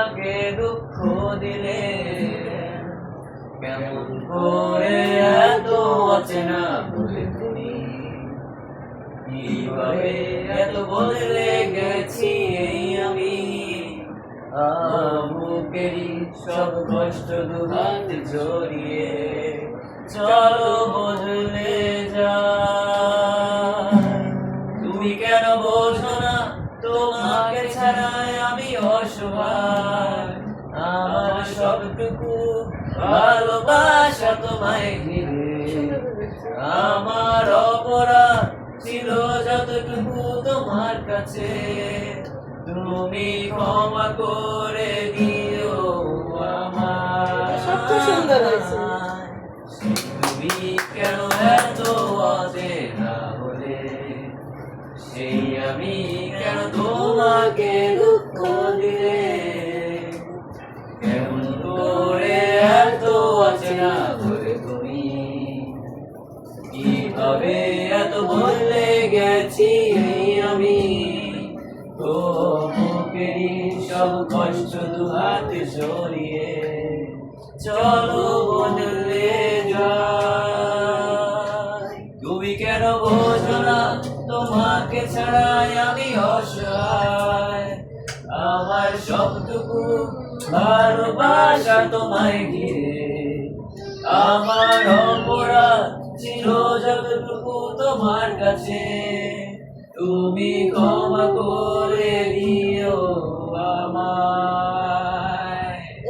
আমাকে দুঃখ দিলে কেমন করে এত অচেনা বলে তুমি কিভাবে এত বদলে গেছি এই আমি বুকেরই সব কষ্ট দুহাত জড়িয়ে চলো বদলে যায়। তুমি কেন বোঝো না তোমাকে ছাড়াই আমি অসহায়, আমার সবটুকু ভালোবাসা তোমায় ঘিরে। আমার অপরাধ ছিল যতটুকু তোমার কাছে, তুমি ক্ষমা করে দিও আমায়। তুমি কেন এত অচেনা হলে, সেই আমি কেন তোমাকে দুঃখ দিলে, কেমন করে এত অচেনা হলে তুমি কিভাবে এত বদলে গেছি এই আমি বুকেরই সব কষ্ট দুহাতে সরিয়ে চলো বদলে যাই। তুমি কেন বোঝো না তোমাকে ছাড়াই আমি অসহায়, আমার সবটুকু ভালোবাসা তোমায় ঘিরে। আমার অপরাধ ছিল যতটুকু তোমার কাছে, তুমি ক্ষমা করে দিও আমায়।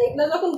এগুলো যখন